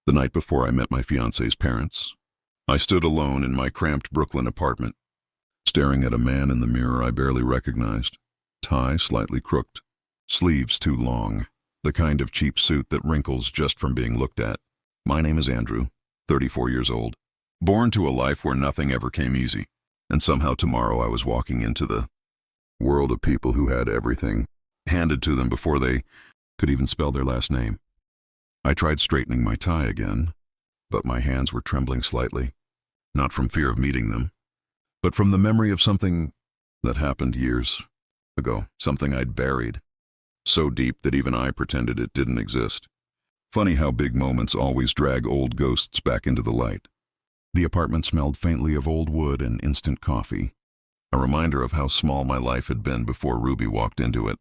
The night before I met my fiancée's parents, I stood alone in my cramped Brooklyn apartment, staring at a man in the mirror I barely recognized. Tie slightly crooked, sleeves too long, the kind of cheap suit that wrinkles just from being looked at. My name is Andrew, 34 years old, born to a life where nothing ever came easy. And somehow tomorrow I was walking into the world of people who had everything handed to them before they could even spell their last name. I tried straightening my tie again, but my hands were trembling slightly, not from fear of meeting them, but from the memory of something that happened years ago, something I'd buried, so deep that even I pretended it didn't exist. Funny how big moments always drag old ghosts back into the light. The apartment smelled faintly of old wood and instant coffee, a reminder of how small my life had been before Ruby walked into it.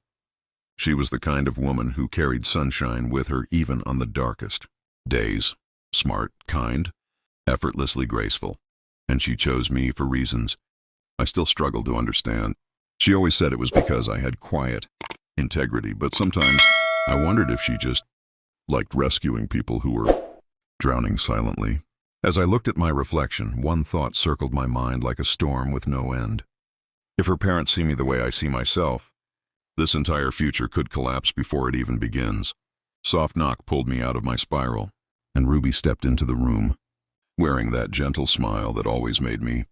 She was the kind of woman who carried sunshine with her even on the darkest days. Smart, kind, effortlessly graceful. And she chose me for reasons I still struggle to understand. She always said it was because I had quiet integrity, but sometimes I wondered if she just liked rescuing people who were drowning silently. As I looked at my reflection, one thought circled my mind like a storm with no end. If her parents see me the way I see myself, this entire future could collapse before it even begins. Soft knock pulled me out of my spiral, and Ruby stepped into the room, wearing that gentle smile that always made me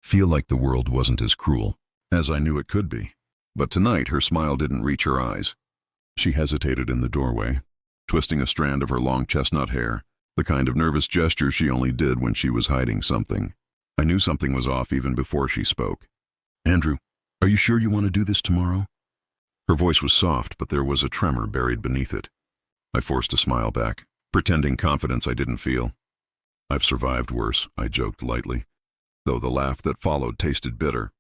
feel like the world wasn't as cruel as I knew it could be. But tonight her smile didn't reach her eyes. She hesitated in the doorway, twisting a strand of her long chestnut hair, the kind of nervous gesture she only did when she was hiding something. I knew something was off even before she spoke. "Andrew, are you sure you want to do this tomorrow?" Her voice was soft, but there was a tremor buried beneath it. I forced a smile back, pretending confidence I didn't feel. "I've survived worse," I joked lightly, though the laugh that followed tasted bitter.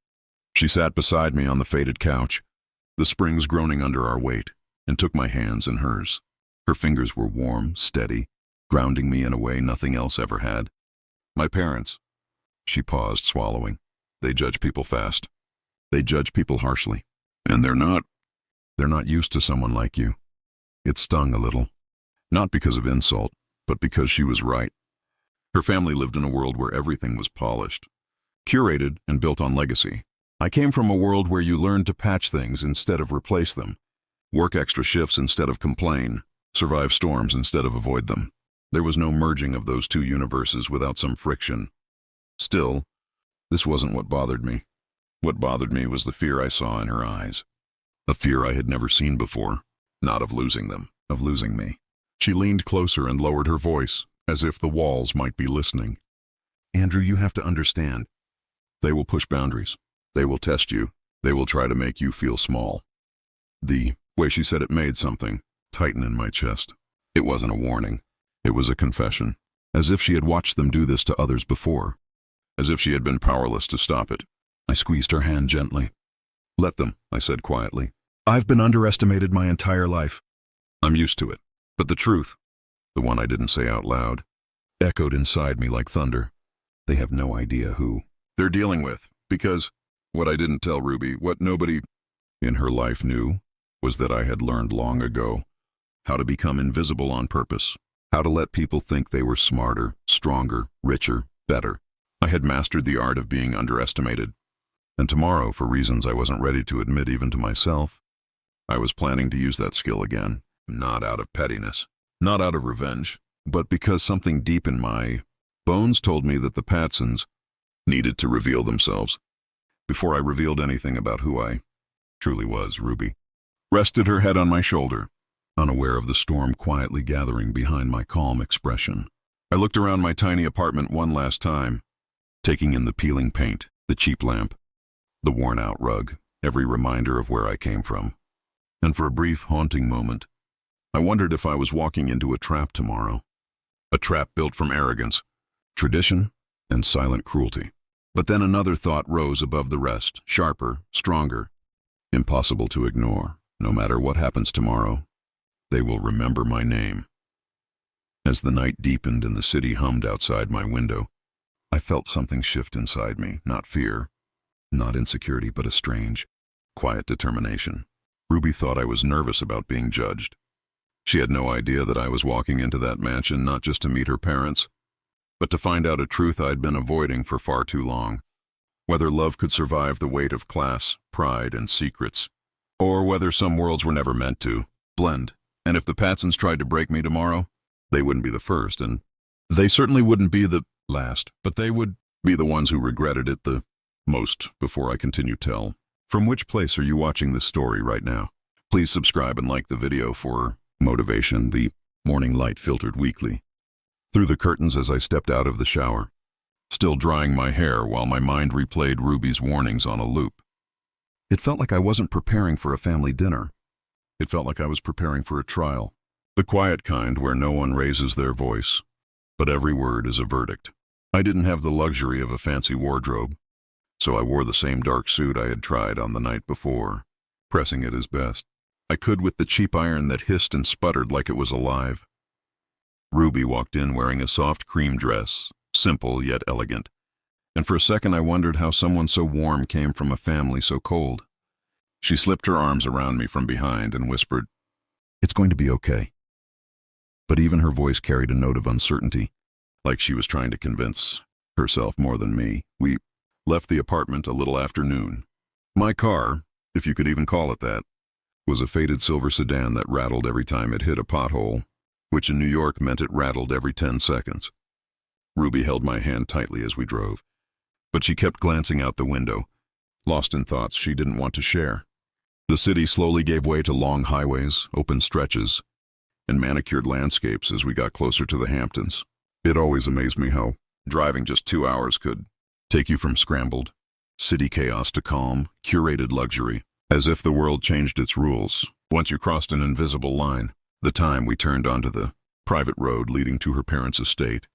She sat beside me on the faded couch, the springs groaning under our weight, and took my hands in hers. Her fingers were warm, steady, grounding me in a way nothing else ever had. "My parents," she paused, swallowing. "They judge people fast. They judge people harshly. And they're not used to someone like you." It stung a little, not because of insult, but because she was right. Her family lived in a world where everything was polished, curated, and built on legacy. I came from a world where you learned to patch things instead of replace them, work extra shifts instead of complain, survive storms instead of avoid them. There was no merging of those two universes without some friction. Still, this wasn't what bothered me. What bothered me was the fear I saw in her eyes. A fear I had never seen before, not of losing them, of losing me. She leaned closer and lowered her voice, as if the walls might be listening. "Andrew, you have to understand. They will push boundaries. They will test you. They will try to make you feel small." The way she said it made something tighten in my chest. It wasn't a warning. It was a confession, as if she had watched them do this to others before, as if she had been powerless to stop it. I squeezed her hand gently. "Let them," I said quietly. "I've been underestimated my entire life. I'm used to it." But the truth, the one I didn't say out loud, echoed inside me like thunder. They have no idea who they're dealing with, because what I didn't tell Ruby, what nobody in her life knew, was that I had learned long ago how to become invisible on purpose, how to let people think they were smarter, stronger, richer, better. I had mastered the art of being underestimated. And tomorrow, for reasons I wasn't ready to admit even to myself, I was planning to use that skill again, not out of pettiness, not out of revenge, but because something deep in my bones told me that the Patsons needed to reveal themselves. Before I revealed anything about who I truly was, Ruby rested her head on my shoulder, unaware of the storm quietly gathering behind my calm expression. I looked around my tiny apartment one last time, taking in the peeling paint, the cheap lamp, the worn-out rug, every reminder of where I came from. And for a brief, haunting moment, I wondered if I was walking into a trap tomorrow. A trap built from arrogance, tradition, and silent cruelty. But then another thought rose above the rest, sharper, stronger, impossible to ignore. No matter what happens tomorrow, they will remember my name. As the night deepened and the city hummed outside my window, I felt something shift inside me, not fear, not insecurity, but a strange, quiet determination. Ruby thought I was nervous about being judged. She had no idea that I was walking into that mansion not just to meet her parents, but to find out a truth I'd been avoiding for far too long. Whether love could survive the weight of class, pride, and secrets, or whether some worlds were never meant to blend. And if the Patsons tried to break me tomorrow, they wouldn't be the first, and they certainly wouldn't be the last, but they would be the ones who regretted it the most. Before I continue, tell, from which place are you watching this story right now? Please subscribe and like the video for motivation. The morning light filtered weakly through the curtains as I stepped out of the shower, still drying my hair while my mind replayed Ruby's warnings on a loop. It felt like I wasn't preparing for a family dinner. It felt like I was preparing for a trial, the quiet kind where no one raises their voice, but every word is a verdict. I didn't have the luxury of a fancy wardrobe, so I wore the same dark suit I had tried on the night before, pressing it as best I could with the cheap iron that hissed and sputtered like it was alive. Ruby walked in wearing a soft cream dress, simple yet elegant, and for a second I wondered how someone so warm came from a family so cold. She slipped her arms around me from behind and whispered, "It's going to be okay." But even her voice carried a note of uncertainty, like she was trying to convince herself more than me. We left the apartment a little after noon. My car, if you could even call it that, was a faded silver sedan that rattled every time it hit a pothole, which in New York meant it rattled every 10 seconds. Ruby held my hand tightly as we drove, but she kept glancing out the window, lost in thoughts she didn't want to share. The city slowly gave way to long highways, open stretches, and manicured landscapes as we got closer to the Hamptons. It always amazed me how driving just 2 hours could take you from scrambled city chaos to calm, curated luxury, as if the world changed its rules. Once you crossed an invisible line, the time we turned onto the private road leading to her parents' estate,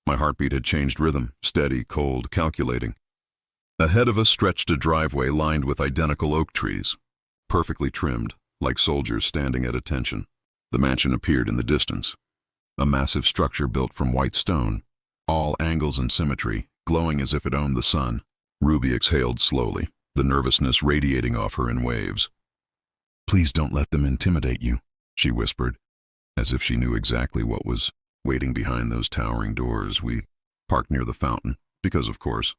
my heartbeat had changed rhythm, steady, cold, calculating. Ahead of us stretched a driveway lined with identical oak trees, perfectly trimmed, like soldiers standing at attention. The mansion appeared in the distance, a massive structure built from white stone, all angles and symmetry, glowing as if it owned the sun. Ruby exhaled slowly, the nervousness radiating off her in waves. "Please don't let them intimidate you," she whispered, as if she knew exactly what was waiting behind those towering doors. We parked near the fountain, because of course,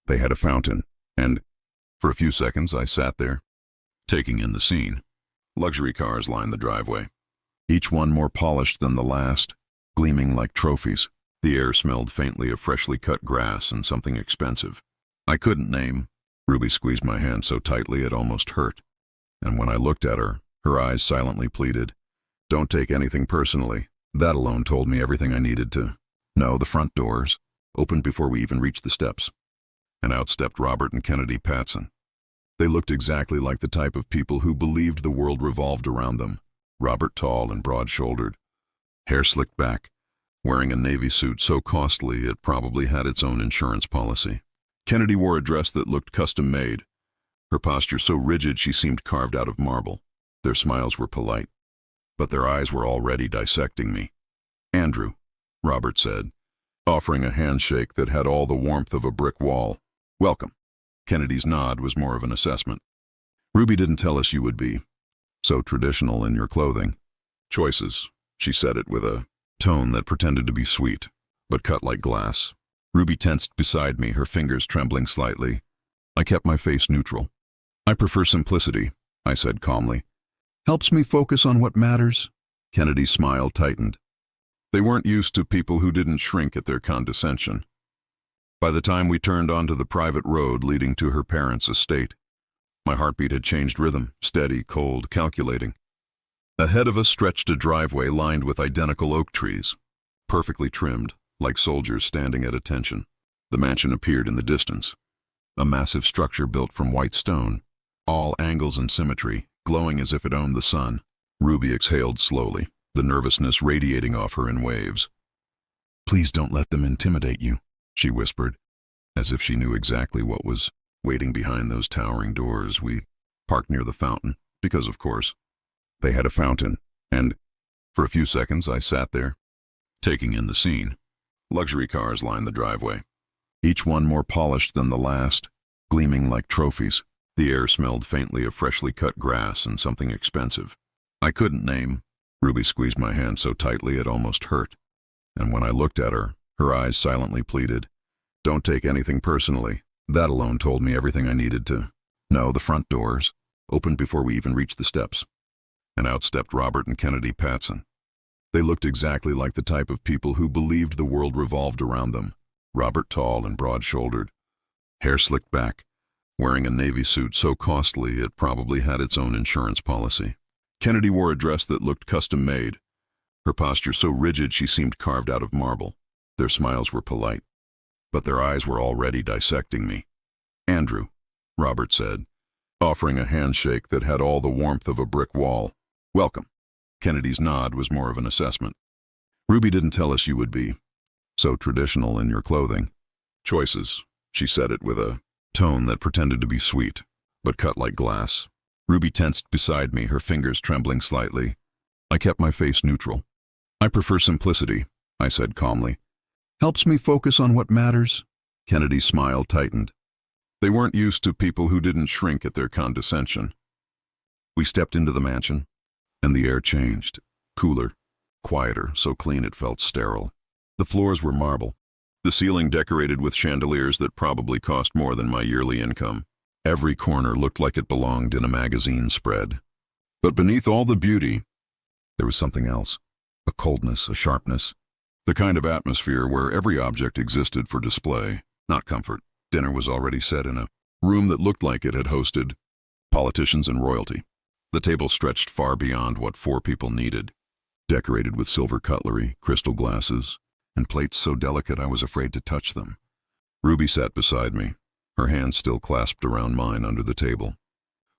they had a fountain, and for a few seconds I sat there, taking in the scene. Luxury cars lined the driveway, each one more polished than the last, gleaming like trophies. The air smelled faintly of freshly cut grass and something expensive I couldn't name. Ruby squeezed my hand so tightly it almost hurt, and when I looked at her, her eyes silently pleaded, "Don't take anything personally." That alone told me everything I needed to know. The front doors opened before we even reached the steps, and out stepped Robert and Kennedy Patson. They looked exactly like the type of people who believed the world revolved around them. Robert tall and broad-shouldered, hair slicked back, wearing a navy suit so costly it probably had its own insurance policy. Kennedy wore a dress that looked custom-made, her posture so rigid she seemed carved out of marble. Their smiles were polite, but their eyes were already dissecting me. "Andrew," Robert said, offering a handshake that had all the warmth of a brick wall. "Welcome." Kennedy's nod was more of an assessment. "Ruby didn't tell us you would be so traditional in your clothing choices." She said it with a tone that pretended to be sweet, but cut like glass. Ruby tensed beside me, her fingers trembling slightly. I kept my face neutral. "I prefer simplicity," I said calmly. "Helps me focus on what matters." Kennedy's smile tightened. They weren't used to people who didn't shrink at their condescension. By the time we turned onto the private road leading to her parents' estate, my heartbeat had changed rhythm, steady, cold, calculating. Ahead of us stretched a driveway lined with identical oak trees, perfectly trimmed, like soldiers standing at attention. The mansion appeared in the distance, a massive structure built from white stone, all angles and symmetry, glowing as if it owned the sun. Ruby exhaled slowly, the nervousness radiating off her in waves. "Please don't let them intimidate you," she whispered, as if she knew exactly what was waiting behind those towering doors. We parked near the fountain, because of course, they had a fountain, and for a few seconds I sat there, taking in the scene. Luxury cars lined the driveway, each one more polished than the last, gleaming like trophies. The air smelled faintly of freshly cut grass and something expensive I couldn't name. Ruby squeezed my hand so tightly it almost hurt. And when I looked at her, her eyes silently pleaded, "Don't take anything personally." That alone told me everything I needed to know. The front doors opened before we even reached the steps, and out stepped Robert and Kennedy Patson. They looked exactly like the type of people who believed the world revolved around them. Robert tall and broad-shouldered, hair slicked back, wearing a navy suit so costly it probably had its own insurance policy. Kennedy wore a dress that looked custom-made, her posture so rigid she seemed carved out of marble. Their smiles were polite, but their eyes were already dissecting me. "Andrew," Robert said, offering a handshake that had all the warmth of a brick wall. "Welcome." Kennedy's nod was more of an assessment. "Ruby didn't tell us you would be so traditional in your clothing choices." She said it with a tone that pretended to be sweet, but cut like glass. Ruby tensed beside me, her fingers trembling slightly. I kept my face neutral. "I prefer simplicity," I said calmly. "Helps me focus on what matters." Kennedy's smile tightened. They weren't used to people who didn't shrink at their condescension. We stepped into the mansion, and the air changed. Cooler, quieter, so clean it felt sterile. The floors were marble, the ceiling decorated with chandeliers that probably cost more than my yearly income. Every corner looked like it belonged in a magazine spread. But beneath all the beauty, there was something else. A coldness, a sharpness. The kind of atmosphere where every object existed for display, not comfort. Dinner was already set in a room that looked like it had hosted politicians and royalty. The table stretched far beyond what 4 people needed, decorated with silver cutlery, crystal glasses, and plates so delicate I was afraid to touch them. Ruby sat beside me, her hands still clasped around mine under the table,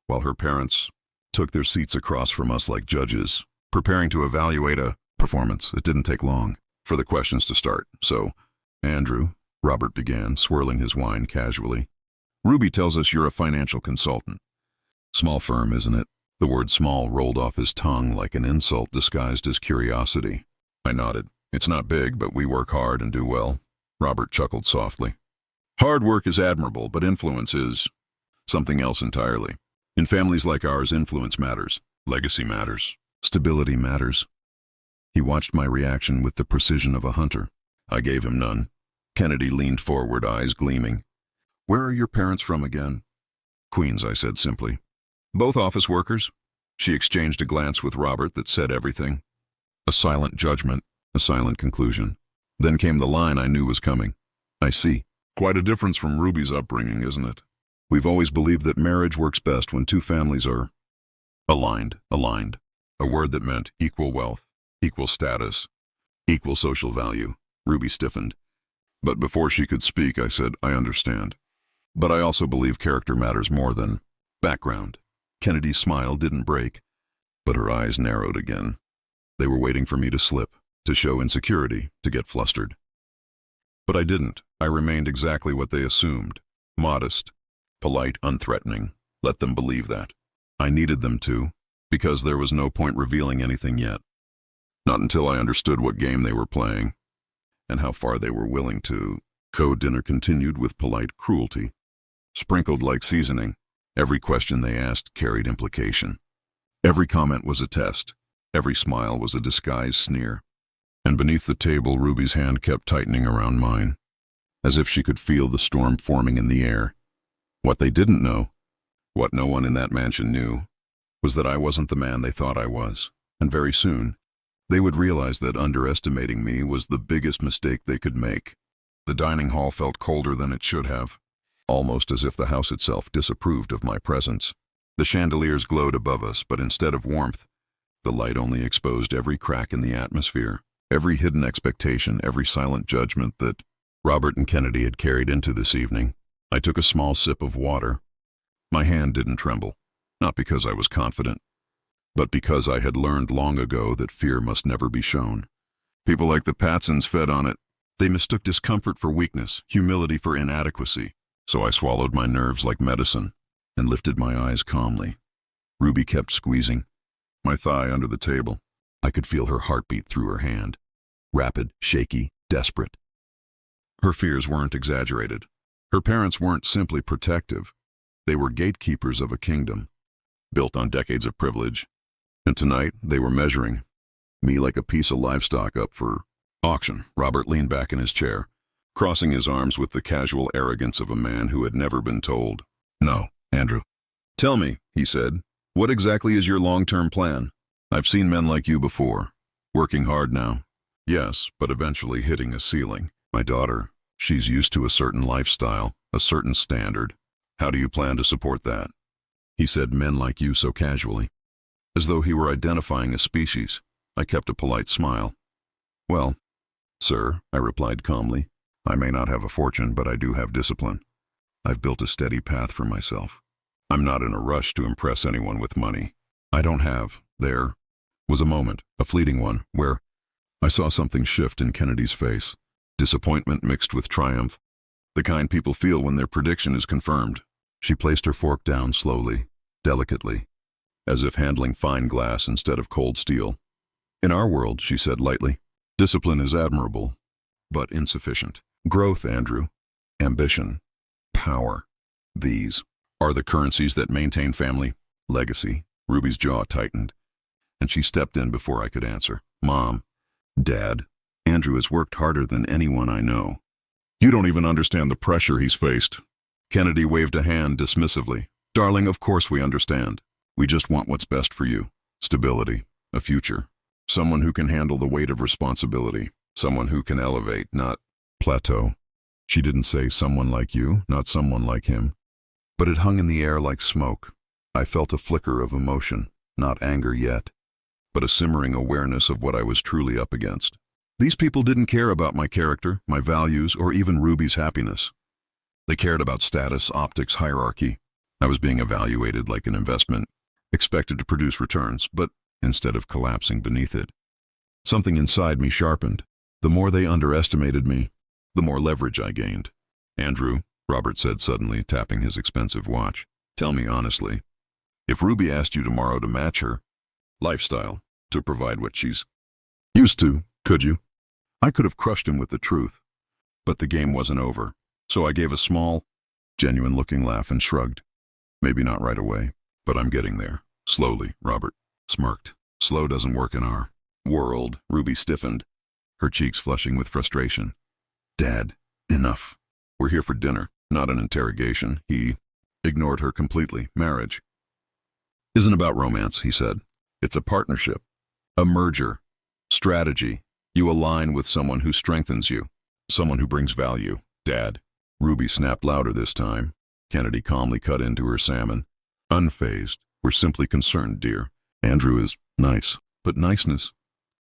while her parents took their seats across from us like judges, preparing to evaluate a performance. It didn't take long for the questions to start. "So, Andrew," Robert began, swirling his wine casually, "Ruby tells us you're a financial consultant. Small firm, isn't it?" The word small rolled off his tongue like an insult disguised as curiosity. I nodded. "It's not big, but we work hard and do well." Robert chuckled softly. "Hard work is admirable, but influence is something else entirely. In families like ours, influence matters. Legacy matters. Stability matters." He watched my reaction with the precision of a hunter. I gave him none. Kennedy leaned forward, eyes gleaming. "Where are your parents from again?" "Queens," I said simply. "Both office workers?" She exchanged a glance with Robert that said everything. A silent judgment, a silent conclusion. Then came the line I knew was coming. "I see. Quite a difference from Ruby's upbringing, isn't it? We've always believed that marriage works best when 2 families are aligned. A word that meant equal wealth, equal status, equal social value." Ruby stiffened. But before she could speak, I said, "I understand. But I also believe character matters more than background." Kennedy's smile didn't break, but her eyes narrowed again. They were waiting for me to slip, to show insecurity, to get flustered. But I didn't. I remained exactly what they assumed. Modest, polite, unthreatening. Let them believe that. I needed them to, because there was no point revealing anything yet. Not until I understood what game they were playing, and how far they were willing to. Dinner continued with polite cruelty, sprinkled like seasoning. Every question they asked carried implication. Every comment was a test. Every smile was a disguised sneer. And beneath the table, Ruby's hand kept tightening around mine, as if she could feel the storm forming in the air. What they didn't know, what no one in that mansion knew, was that I wasn't the man they thought I was. And very soon, they would realize that underestimating me was the biggest mistake they could make. The dining hall felt colder than it should have, almost as if the house itself disapproved of my presence. The chandeliers glowed above us, but instead of warmth, the light only exposed every crack in the atmosphere, every hidden expectation, every silent judgment that Robert and Kennedy had carried into this evening. I took a small sip of water. My hand didn't tremble, not because I was confident, but because I had learned long ago that fear must never be shown. People like the Patsons fed on it. They mistook discomfort for weakness, humility for inadequacy. So I swallowed my nerves like medicine and lifted my eyes calmly. Ruby kept squeezing my thigh under the table. I could feel her heartbeat through her hand. Rapid, shaky, desperate. Her fears weren't exaggerated. Her parents weren't simply protective. They were gatekeepers of a kingdom, built on decades of privilege. And tonight, they were measuring Me like a piece of livestock up for auction. Robert leaned back in his chair, crossing his arms with the casual arrogance of a man who had never been told. No, Andrew. Tell me, he said, what exactly is your long-term plan? I've seen men like you before. Working hard now. Yes, but eventually hitting a ceiling. My daughter, she's used to a certain lifestyle, a certain standard. How do you plan to support that? He said men like you so casually, as though he were identifying a species. I kept a polite smile. Well, sir, I replied calmly, I may not have a fortune, but I do have discipline. I've built a steady path for myself. I'm not in a rush to impress anyone with money. I don't have. There was a moment, a fleeting one, where I saw something shift in Kennedy's face. Disappointment mixed with triumph. The kind people feel when their prediction is confirmed. She placed her fork down slowly, delicately, as if handling fine glass instead of cold steel. In our world, she said lightly, discipline is admirable, but insufficient. Growth, Andrew, ambition, power. These are the currencies that maintain family legacy. Ruby's jaw tightened, and she stepped in before I could answer. Mom, Dad, Andrew has worked harder than anyone I know. You don't even understand the pressure he's faced. Kennedy waved a hand dismissively. Darling, of course we understand. We just want what's best for you. Stability, a future. Someone who can handle the weight of responsibility. Someone who can elevate, not plateau. She didn't say someone like you, not someone like him. But it hung in the air like smoke. I felt a flicker of emotion, not anger yet, but a simmering awareness of what I was truly up against. These people didn't care about my character, my values, or even Ruby's happiness. They cared about status, optics, hierarchy. I was being evaluated like an investment, expected to produce returns, but instead of collapsing beneath it, something inside me sharpened. The more they underestimated me, the more leverage I gained. Andrew, Robert said suddenly, tapping his expensive watch, tell me honestly, if Ruby asked you tomorrow to match her lifestyle, to provide what she's used to, could you? I could have crushed him with the truth, but the game wasn't over, so I gave a small, genuine-looking laugh and shrugged. Maybe not right away, but I'm getting there. Slowly, Robert smirked. Slow doesn't work in our world. Ruby stiffened, her cheeks flushing with frustration. Dad, enough. We're here for dinner, not an interrogation. He ignored her completely. Marriage isn't about romance, he said. It's a partnership, a merger, strategy. You align with someone who strengthens you, someone who brings value. Dad. Ruby snapped louder this time. Kennedy calmly cut into her salmon. Unfazed. We're simply concerned, dear. Andrew is nice, but niceness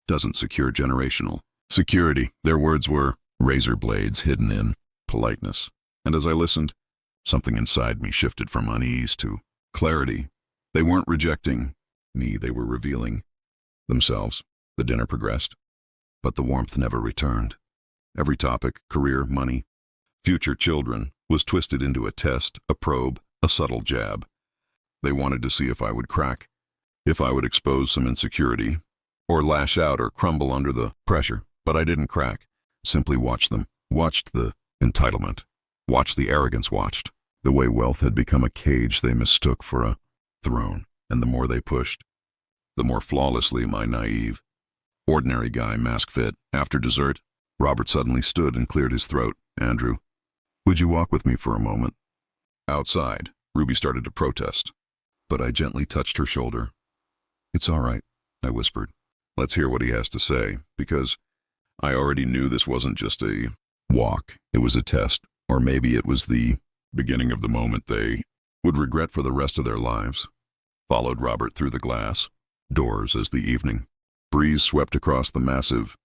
doesn't secure generational security. Their words were razor blades hidden in politeness. And as I listened, something inside me shifted from unease to clarity. They weren't rejecting me, they were revealing themselves. The dinner progressed, but the warmth never returned. Every topic, career, money, future children, was twisted into a test, a probe, a subtle jab. They wanted to see if I would crack, if I would expose some insecurity, or lash out or crumble under the pressure. But I didn't crack, simply watched them, watched the entitlement, watched the arrogance, watched the way wealth had become a cage they mistook for a throne. And the more they pushed, the more flawlessly my naive, ordinary guy mask fit. After dessert, Robert suddenly stood and cleared his throat. Andrew, would you walk with me for a moment? Outside, Ruby started to protest, but I gently touched her shoulder. It's all right, I whispered. Let's hear what he has to say, because I already knew this wasn't just a walk. It was a test, or maybe it was the beginning of the moment they would regret for the rest of their lives. Followed Robert through the glass doors as the evening breeze swept across the massive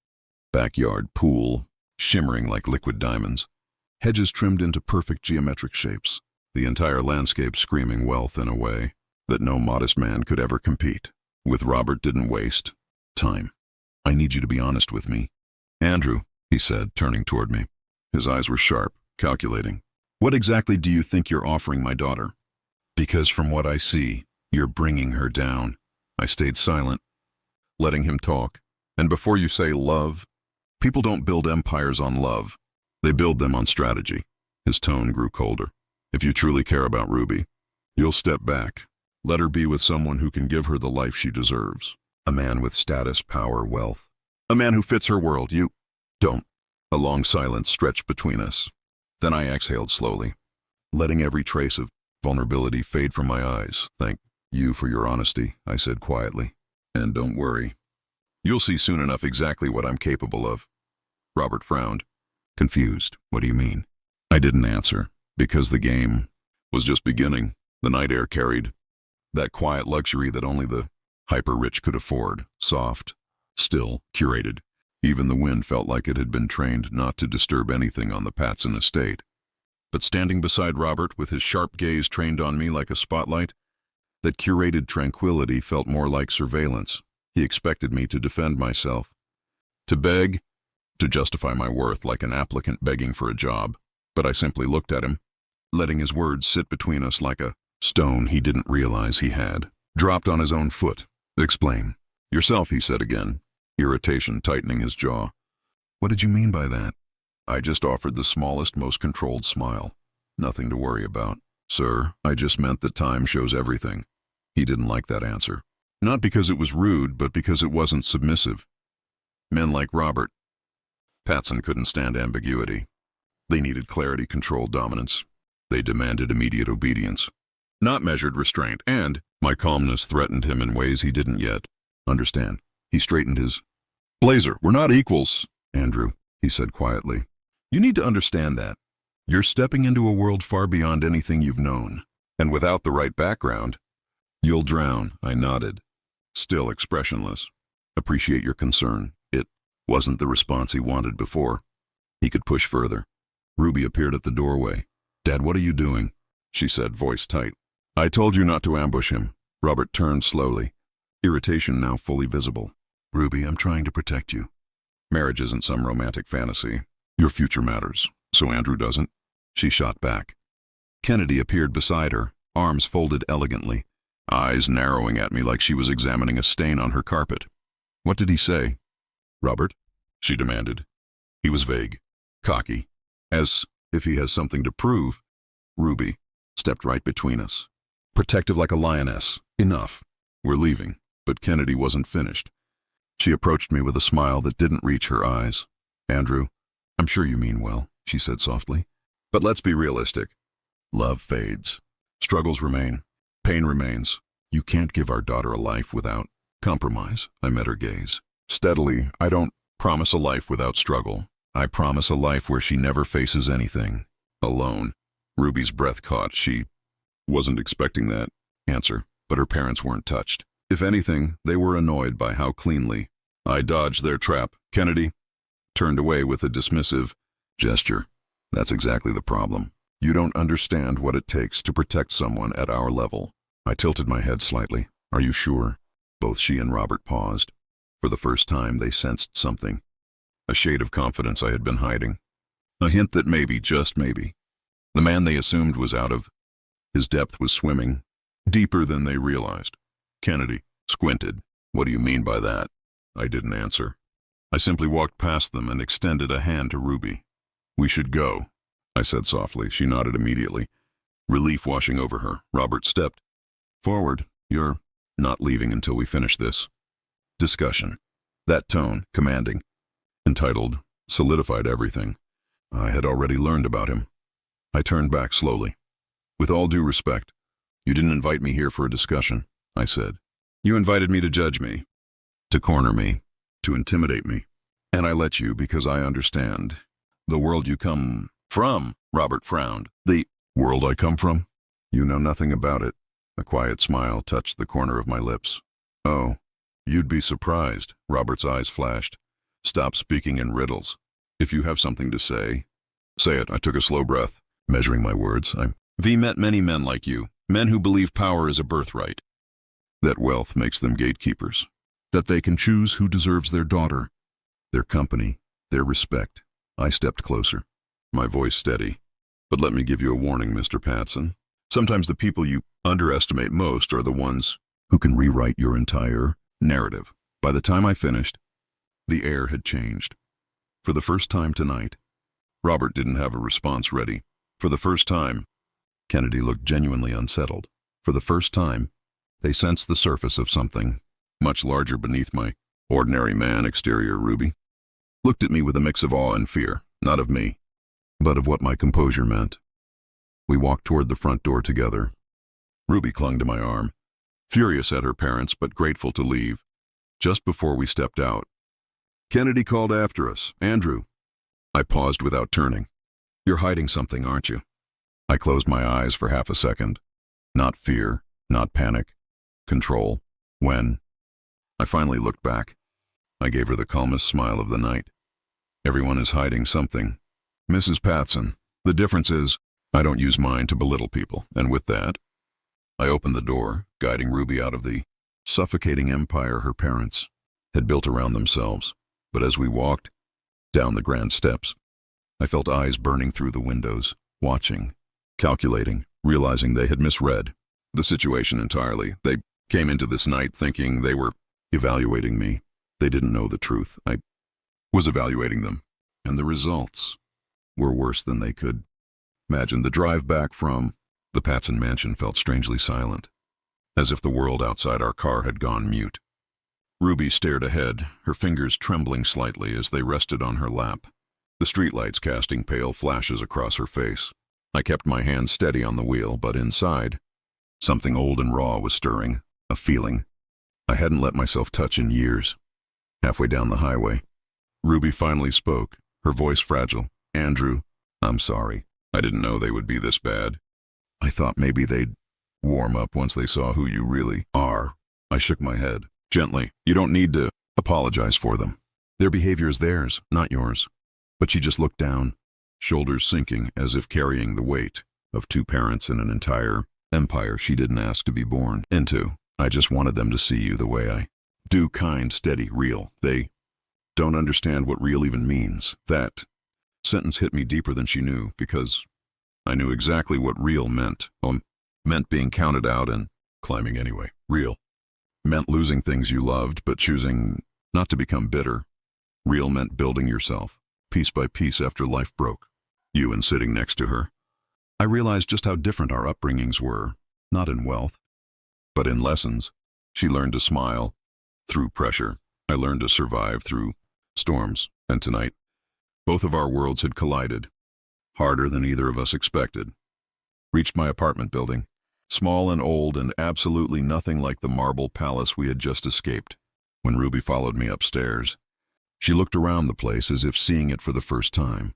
backyard pool, shimmering like liquid diamonds. Hedges trimmed into perfect geometric shapes, the entire landscape screaming wealth in a way that no modest man could ever compete with. Robert didn't waste time. I need you to be honest with me. Andrew, he said, turning toward me. His eyes were sharp, calculating. What exactly do you think you're offering my daughter? Because from what I see, you're bringing her down. I stayed silent, letting him talk. And before you say love, people don't build empires on love. They build them on strategy. His tone grew colder. If you truly care about Ruby, you'll step back. Let her be with someone who can give her the life she deserves. A man with status, power, wealth. A man who fits her world. You don't. A long silence stretched between us. Then I exhaled slowly, letting every trace of vulnerability fade from my eyes. Thank you for your honesty, I said quietly. And don't worry. You'll see soon enough exactly what I'm capable of. Robert frowned, confused. What do you mean? I didn't answer, because the game was just beginning. The night air carried that quiet luxury that only the hyper-rich could afford. Soft, still, curated. Even the wind felt like it had been trained not to disturb anything on the Patson estate. But standing beside Robert, with his sharp gaze trained on me like a spotlight, that curated tranquility felt more like surveillance. He expected me to defend myself, to beg, to justify my worth like an applicant begging for a job. But I simply looked at him, letting his words sit between us like a stone he didn't realize he had dropped on his own foot. Explain. Yourself, he said again, irritation tightening his jaw. What did you mean by that? I just offered the smallest, most controlled smile. Nothing to worry about. Sir, I just meant that time shows everything. He didn't like that answer. Not because it was rude, but because it wasn't submissive. Men like Robert Patson couldn't stand ambiguity. They needed clarity, controlled dominance. They demanded immediate obedience, not measured restraint, and my calmness threatened him in ways he didn't yet understand. He straightened his blazer. We're not equals, Andrew, he said quietly. You need to understand that. You're stepping into a world far beyond anything you've known, and without the right background, you'll drown. I nodded, still expressionless. Appreciate your concern. It wasn't the response he wanted before. He could push further. Ruby appeared at the doorway. Dad, what are you doing? She said, voice tight. I told you not to ambush him. Robert turned slowly, irritation now fully visible. Ruby, I'm trying to protect you. Marriage isn't some romantic fantasy. Your future matters, so Andrew doesn't. She shot back. Kennedy appeared beside her, arms folded elegantly, eyes narrowing at me like she was examining a stain on her carpet. What did he say? Robert? She demanded. He was vague, cocky, as if he has something to prove. Ruby stepped right between us, protective like a lioness. Enough. We're leaving. But Kennedy wasn't finished. She approached me with a smile that didn't reach her eyes. Andrew, I'm sure you mean well, she said softly. But let's be realistic. Love fades. Struggles remain. Pain remains. You can't give our daughter a life without compromise. I met her gaze. Steadily, I don't promise a life without struggle. I promise a life where she never faces anything alone. Ruby's breath caught. She wasn't expecting that answer, but her parents weren't touched. If anything, they were annoyed by how cleanly I dodged their trap. Kennedy turned away with a dismissive gesture. That's exactly the problem. You don't understand what it takes to protect someone at our level. I tilted my head slightly. Are you sure? Both she and Robert paused. For the first time, they sensed something. A shade of confidence I had been hiding. A hint that maybe, just maybe, the man they assumed was out of his depth was swimming deeper than they realized. Kennedy squinted. What do you mean by that? I didn't answer. I simply walked past them and extended a hand to Ruby. We should go, I said softly. She nodded immediately, relief washing over her. Robert stepped forward. You're not leaving until we finish this discussion. That tone, commanding, entitled, solidified everything I had already learned about him. I turned back slowly. With all due respect, you didn't invite me here for a discussion, I said. You invited me to judge me, to corner me, to intimidate me. And I let you because I understand the world you come from. Robert frowned. The world I come from? You know nothing about it. A quiet smile touched the corner of my lips. Oh, you'd be surprised. Robert's eyes flashed. Stop speaking in riddles. If you have something to say it. I took a slow breath, measuring my words. I've met many men like you, men who believe power is a birthright, that wealth makes them gatekeepers, that they can choose who deserves their daughter, their company, their respect. I stepped closer, my voice steady. But let me give you a warning, Mr. Patson. Sometimes the people you underestimate most are the ones who can rewrite your entire narrative. By the time I finished, the air had changed. For the first time tonight, Robert didn't have a response ready. For the first time, Kennedy looked genuinely unsettled. For the first time, they sensed the surface of something much larger beneath my ordinary man exterior. Ruby looked at me with a mix of awe and fear, not of me, but of what my composure meant. We walked toward the front door together. Ruby clung to my arm, furious at her parents but grateful to leave. Just before we stepped out, "Kennedy called after us. Andrew." I paused without turning. "You're hiding something, aren't you?" I closed my eyes for half a second. Not fear, not panic. Control. When I finally looked back, I gave her the calmest smile of the night. "Everyone is hiding something, Mrs. Patson. The difference is, I don't use mine to belittle people." And with that, I opened the door, guiding Ruby out of the suffocating empire her parents had built around themselves. But as we walked down the grand steps, I felt eyes burning through the windows, watching, calculating, realizing they had misread the situation entirely. They came into this night thinking they were evaluating me. They didn't know the truth. I was evaluating them, and the results were worse than they could imagine. The drive back from the Patson mansion felt strangely silent, as if the world outside our car had gone mute. Ruby stared ahead, her fingers trembling slightly as they rested on her lap, the streetlights casting pale flashes across her face. I kept my hand steady on the wheel, but inside, something old and raw was stirring, a feeling I hadn't let myself touch in years. Halfway down the highway, Ruby finally spoke, her voice fragile. "Andrew, I'm sorry. I didn't know they would be this bad. I thought maybe they'd warm up once they saw who you really are." I shook my head. "Gently, you don't need to apologize for them. Their behavior is theirs, not yours." But she just looked down, shoulders sinking as if carrying the weight of two parents in an entire empire she didn't ask to be born into. "I just wanted them to see you the way I do, kind, steady, real. They don't understand what real even means." That sentence hit me deeper than she knew, because I knew exactly what real meant. Meant being counted out and climbing anyway. Real meant losing things you loved, but choosing not to become bitter. Real meant building yourself, piece by piece after life broke you. And sitting next to her, I realized just how different our upbringings were, not in wealth, but in lessons. She learned to smile through pressure. I learned to survive through storms. And tonight, both of our worlds had collided, harder than either of us expected. Reached my apartment building, small and old and absolutely nothing like the marble palace we had just escaped. When Ruby followed me upstairs, she looked around the place as if seeing it for the first time.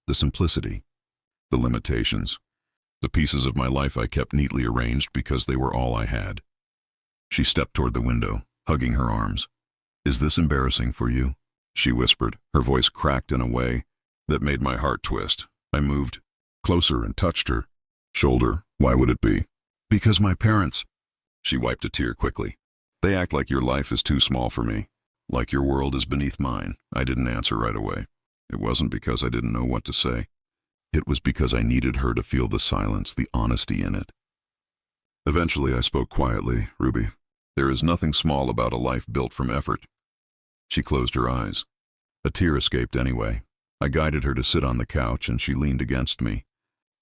The simplicity, the limitations, the pieces of my life I kept neatly arranged because they were all I had. She stepped toward the window, hugging her arms. "Is this embarrassing for you?" she whispered. Her voice cracked in a way that made my heart twist. I moved closer and touched her shoulder. "Why would it be?" "Because my parents—" She wiped a tear quickly. "They act like your life is too small for me, like your world is beneath mine." I didn't answer right away. It wasn't because I didn't know what to say. It was because I needed her to feel the silence, the honesty in it. Eventually I spoke quietly. "Ruby, there is nothing small about a life built from effort." She closed her eyes. A tear escaped anyway. I guided her to sit on the couch and she leaned against me,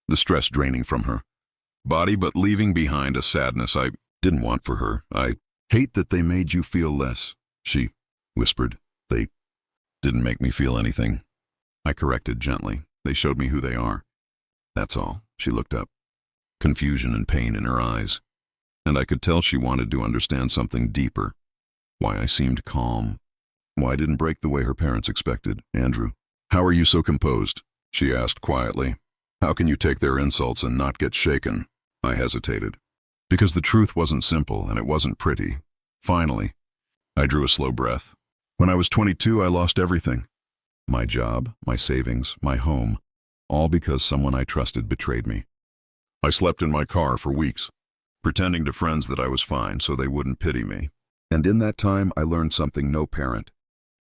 the stress draining from her body but leaving behind a sadness I didn't want for her. "I hate that they made you feel less," she whispered. "They didn't make me feel anything." I corrected gently. "They showed me who they are. That's all." She looked up, confusion and pain in her eyes, and I could tell she wanted to understand something deeper. Why I seemed calm, why I didn't break the way her parents expected. "Andrew, how are you so composed?" she asked quietly. "How can you take their insults and not get shaken?" I hesitated, because the truth wasn't simple and it wasn't pretty. Finally, I drew a slow breath. "When I was 22, I lost everything. My job, my savings, my home, all because someone I trusted betrayed me. I slept in my car for weeks, pretending to friends that I was fine so they wouldn't pity me. And in that time, I learned something no parent,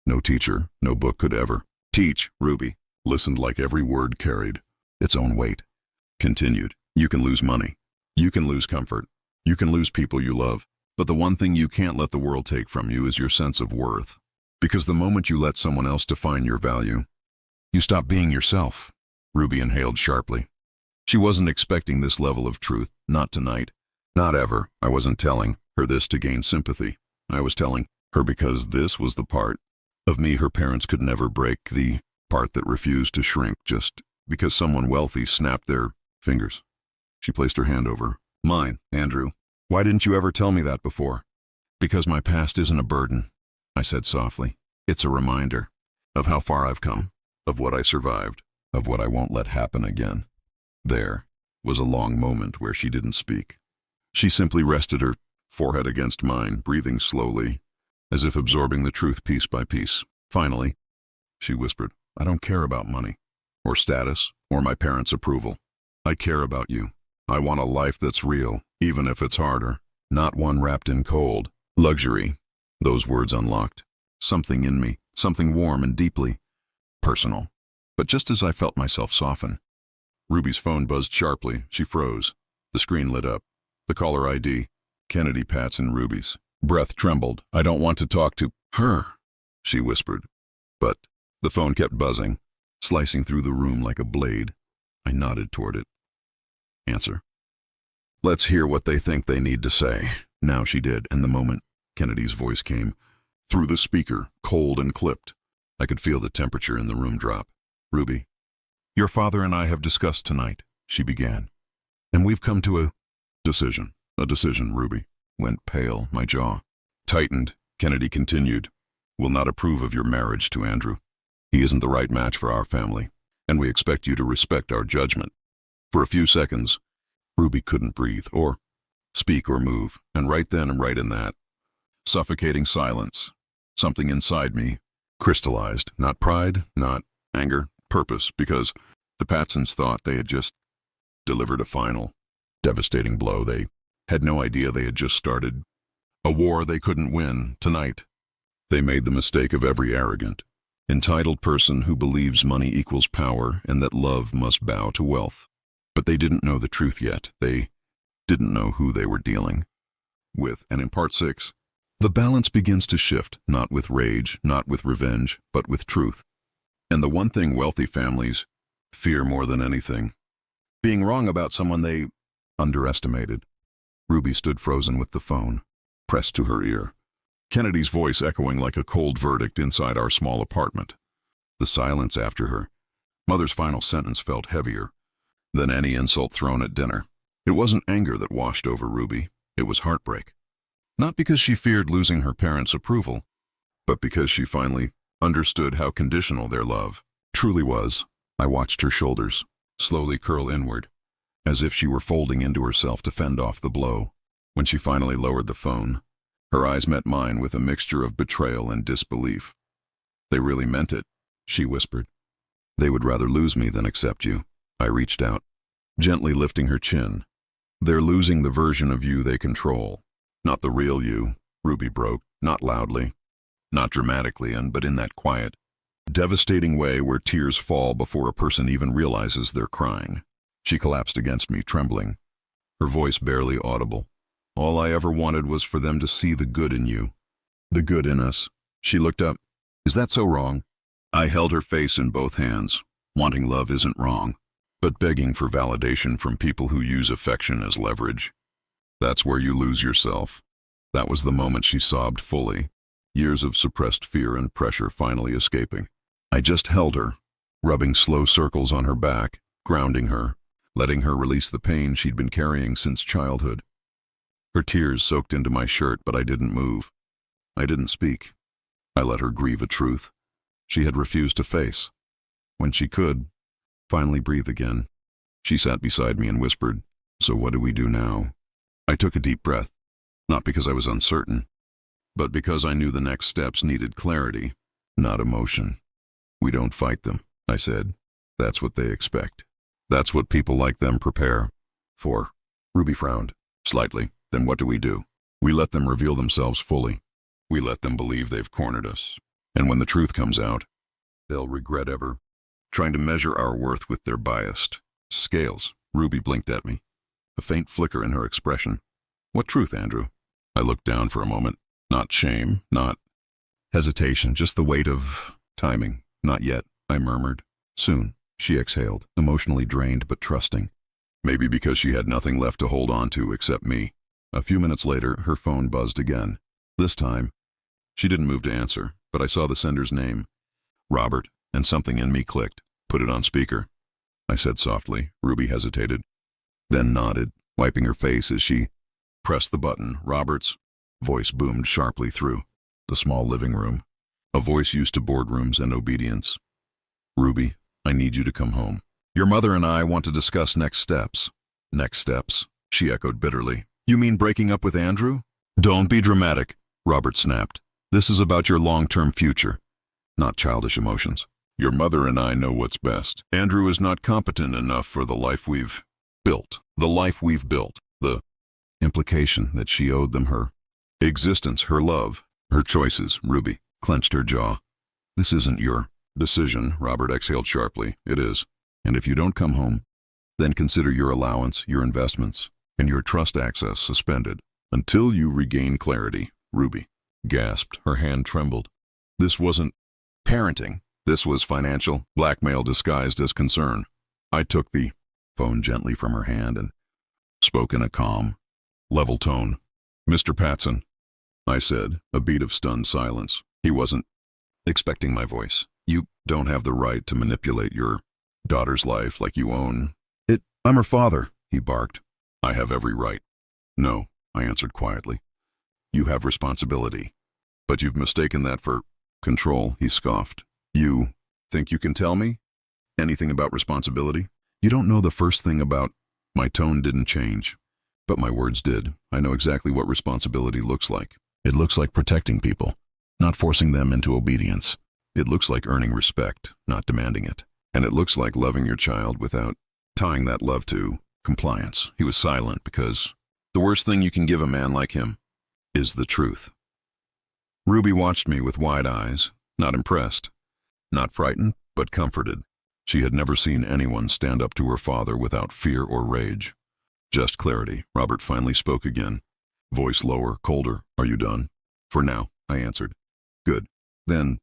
no teacher, no book could ever teach." Ruby listened like every word carried its own weight. Continued. "You can lose money. You can lose comfort. You can lose people you love. But the one thing you can't let the world take from you is your sense of worth. Because the moment you let someone else define your value, you stop being yourself." Ruby inhaled sharply. She wasn't expecting this level of truth, not tonight, not ever. I wasn't telling her this to gain sympathy. I was telling her because this was the part of me her parents could never break, the part that refused to shrink just because someone wealthy snapped their fingers. She placed her hand over mine. Andrew, why didn't you ever tell me that before? Because my past isn't a burden, I said softly. It's a reminder of how far I've come, of what I survived, of what I won't let happen again. There was a long moment where she didn't speak. She simply rested her forehead against mine, breathing slowly, as if absorbing the truth piece by piece. Finally, she whispered, I don't care about money, or status, or my parents' approval. I care about you. I want a life that's real, even if it's harder, not one wrapped in cold luxury. Those words unlocked something in me, something warm and deeply personal. But just as I felt myself soften, Ruby's phone buzzed sharply. She froze. The screen lit up. The caller ID, Kennedy Patson Ruby's. Breath trembled. I don't want to talk to her, she whispered. But the phone kept buzzing, slicing through the room like a blade. I nodded toward it. Answer. Let's hear what they think they need to say. Now she did, and the moment Kennedy's voice came through the speaker, cold and clipped, I could feel the temperature in the room drop. Ruby, your father and I have discussed tonight, she began, and we've come to a decision. A decision, Ruby. Went pale, my jaw tightened. Kennedy continued, will not approve of your marriage to Andrew. He isn't the right match for our family, and we expect you to respect our judgment. For a few seconds, Ruby couldn't breathe, or speak or move, and right then and right in that suffocating silence, something inside me crystallized. Not pride, not anger, purpose, because the Patsons thought they had just delivered a final, devastating blow. They had no idea they had just started a war they couldn't win. Tonight, they made the mistake of every arrogant, entitled person who believes money equals power and that love must bow to wealth. But they didn't know the truth yet. They didn't know who they were dealing with. And in part 6, the balance begins to shift, not with rage, not with revenge, but with truth. And the one thing wealthy families fear more than anything, being wrong about someone they underestimated. Ruby stood frozen with the phone pressed to her ear, Kennedy's voice echoing like a cold verdict inside our small apartment. The silence after her mother's final sentence felt heavier than any insult thrown at dinner. It wasn't anger that washed over Ruby, it was heartbreak. Not because she feared losing her parents' approval, but because she finally understood how conditional their love truly was. I watched her shoulders slowly curl inward, as if she were folding into herself to fend off the blow. When she finally lowered the phone, her eyes met mine with a mixture of betrayal and disbelief. They really meant it, she whispered. They would rather lose me than accept you. I reached out, gently lifting her chin. They're losing the version of you they control, not the real you. Ruby broke, not loudly, not dramatically, but in that quiet, devastating way where tears fall before a person even realizes they're crying. She collapsed against me, trembling, her voice barely audible. All I ever wanted was for them to see the good in you, the good in us. She looked up. Is that so wrong? I held her face in both hands. Wanting love isn't wrong, but begging for validation from people who use affection as leverage, that's where you lose yourself. That was the moment she sobbed fully, years of suppressed fear and pressure finally escaping. I just held her, rubbing slow circles on her back, grounding her, letting her release the pain she'd been carrying since childhood. Her tears soaked into my shirt, but I didn't move. I didn't speak. I let her grieve a truth she had refused to face. When she could finally breathe again, she sat beside me and whispered, "So what do we do now?" I took a deep breath, not because I was uncertain, but because I knew the next steps needed clarity, not emotion. We don't fight them, I said. That's what they expect. That's what people like them prepare for. Ruby frowned slightly. Then what do? We let them reveal themselves fully. We let them believe they've cornered us. And when the truth comes out, they'll regret ever trying to measure our worth with their biased scales. Ruby blinked at me, a faint flicker in her expression. What truth, Andrew? I looked down for a moment. Not shame, not hesitation, just the weight of timing. Not yet, I murmured. Soon, she exhaled, emotionally drained but trusting. Maybe because she had nothing left to hold on to except me. A few minutes later, her phone buzzed again. This time, she didn't move to answer, but I saw the sender's name, Robert, and something in me clicked. Put it on speaker, I said softly. Ruby hesitated, then nodded, wiping her face as she pressed the button. Robert's voice boomed sharply through the small living room, a voice used to boardrooms and obedience. Ruby, I need you to come home. Your mother and I want to discuss next steps. Next steps, she echoed bitterly. You mean breaking up with Andrew? Don't be dramatic, Robert snapped. This is about your long-term future, not childish emotions. Your mother and I know what's best. Andrew is not competent enough for the life we've built. The life we've built. The implication that she owed them her existence, her love, her choices. Ruby clenched her jaw. This isn't your decision, Robert exhaled sharply. It is. And if you don't come home, then consider your allowance, your investments, and your trust access suspended until you regain clarity. Ruby gasped. Her hand trembled. This wasn't parenting. This was financial blackmail disguised as concern. I took the phone gently from her hand and spoke in a calm, level tone. Mr. Patson, I said, a beat of stunned silence. He wasn't expecting my voice. You don't have the right to manipulate your daughter's life like you own it. I'm her father, he barked. I have every right. No, I answered quietly. You have responsibility. But you've mistaken that for control, he scoffed. You think you can tell me anything about responsibility? You don't know the first thing about. My tone didn't change, but my words did. I know exactly what responsibility looks like. It looks like protecting people, not forcing them into obedience. It looks like earning respect, not demanding it. And it looks like loving your child without tying that love to compliance. He was silent because the worst thing you can give a man like him is the truth. Ruby watched me with wide eyes, not impressed. Not frightened, but comforted. She had never seen anyone stand up to her father without fear or rage. Just clarity. Robert finally spoke again. Voice lower, colder. Are you done? For now, I answered. Good. Then,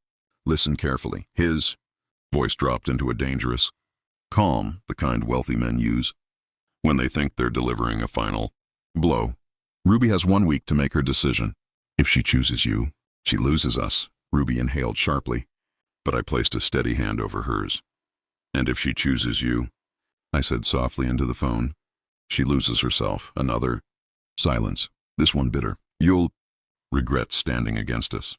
listen carefully. His voice dropped into a dangerous calm, the kind wealthy men use when they think they're delivering a final blow. Ruby has 1 week to make her decision. If she chooses you, she loses us. Ruby inhaled sharply, but I placed a steady hand over hers. And if she chooses you, I said softly into the phone, she loses herself. Another silence, this one bitter. You'll regret standing against us.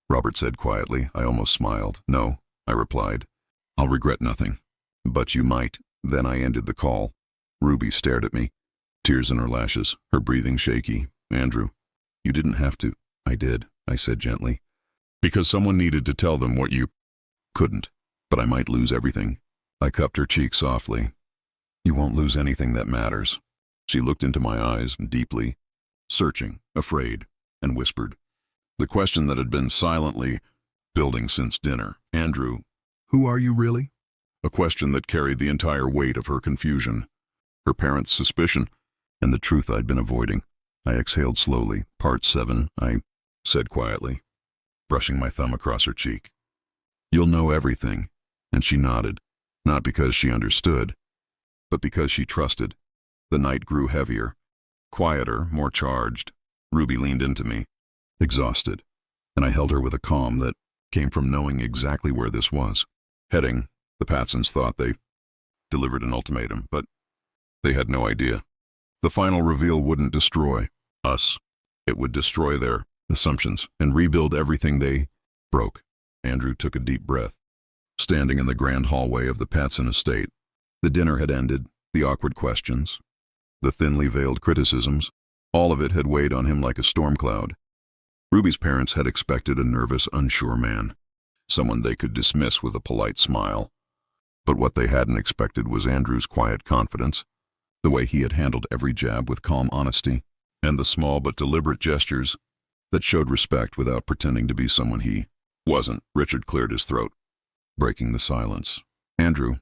Robert said quietly. I almost smiled. No, I replied. I'll regret nothing. But you might. Then I ended the call. Ruby stared at me, tears in her lashes, her breathing shaky. Andrew, you didn't have to. I did, I said gently. Because someone needed to tell them what you couldn't. But I might lose everything. I cupped her cheek softly. You won't lose anything that matters. She looked into my eyes deeply, searching, afraid, and whispered. The question that had been silently building since dinner. Andrew, who are you really? A question that carried the entire weight of her confusion, her parents' suspicion, and the truth I'd been avoiding. I exhaled slowly. Part 7, I said quietly, brushing my thumb across her cheek. You'll know everything. And she nodded, not because she understood, but because she trusted. The night grew heavier, quieter, more charged. Ruby leaned into me, exhausted, and I held her with a calm that came from knowing exactly where this was. Heading, the Patsons thought they delivered an ultimatum, but they had no idea. The final reveal wouldn't destroy us. It would destroy their assumptions and rebuild everything they broke. Andrew took a deep breath. Standing in the grand hallway of the Patson estate, the dinner had ended, the awkward questions, the thinly veiled criticisms, all of it had weighed on him like a storm cloud. Ruby's parents had expected a nervous, unsure man, someone they could dismiss with a polite smile. But what they hadn't expected was Andrew's quiet confidence, the way he had handled every jab with calm honesty, and the small but deliberate gestures that showed respect without pretending to be someone he wasn't. Richard cleared his throat, breaking the silence. Andrew,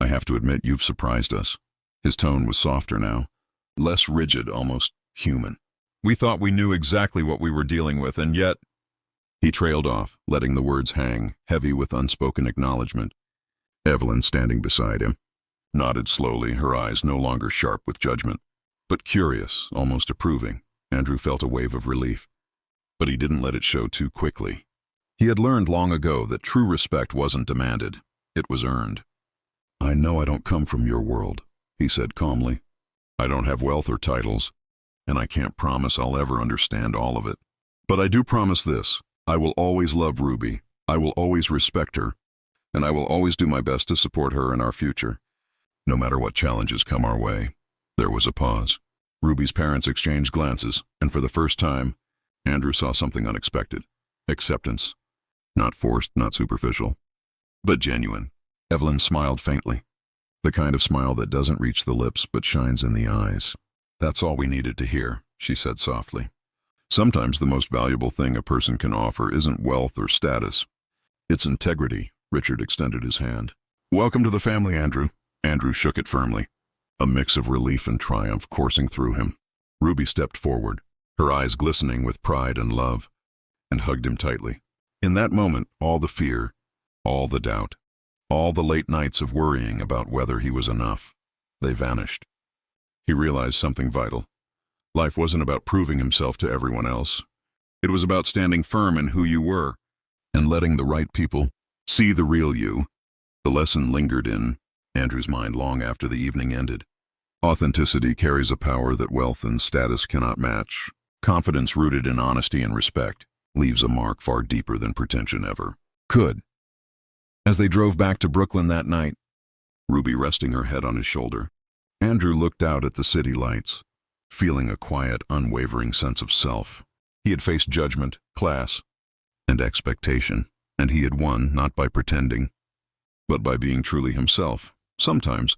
I have to admit you've surprised us. His tone was softer now, less rigid, almost human. We thought we knew exactly what we were dealing with, and yet... He trailed off, letting the words hang, heavy with unspoken acknowledgement. Evelyn, standing beside him, nodded slowly, her eyes no longer sharp with judgment, but curious, almost approving. Andrew felt a wave of relief. but he didn't let it show too quickly. He had learned long ago that true respect wasn't demanded, it was earned. "I know I don't come from your world," he said calmly. "I don't have wealth or titles, and I can't promise I'll ever understand all of it. But I do promise this: I will always love Ruby, I will always respect her, and I will always do my best to support her in our future, no matter what challenges come our way." There was a pause. Ruby's parents exchanged glances, and for the first time, Andrew saw something unexpected. Acceptance. Not forced, not superficial, but genuine. Evelyn smiled faintly, the kind of smile that doesn't reach the lips but shines in the eyes. "That's all we needed to hear," she said softly. "Sometimes the most valuable thing a person can offer isn't wealth or status. It's integrity." Richard extended his hand. "Welcome to the family, Andrew." Andrew shook it firmly, a mix of relief and triumph coursing through him. Ruby stepped forward, her eyes glistening with pride and love, and hugged him tightly. In that moment, all the fear, all the doubt, all the late nights of worrying about whether he was enough, they vanished. He realized something vital. Life wasn't about proving himself to everyone else. It was about standing firm in who you were and letting the right people see the real you. The lesson lingered in Andrew's mind long after the evening ended. Authenticity carries a power that wealth and status cannot match. Confidence rooted in honesty and respect leaves a mark far deeper than pretension ever could. As they drove back to Brooklyn that night, Ruby resting her head on his shoulder, Andrew looked out at the city lights, feeling a quiet, unwavering sense of self. He had faced judgment, class, and expectation, and he had won not by pretending, but by being truly himself. Sometimes,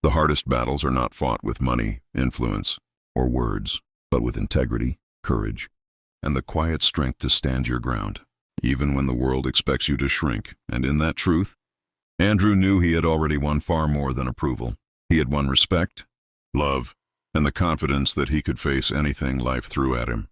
the hardest battles are not fought with money, influence, or words, but with integrity, courage, and the quiet strength to stand your ground, even when the world expects you to shrink. And in that truth, Andrew knew he had already won far more than approval. He had won respect, love, and the confidence that he could face anything life threw at him.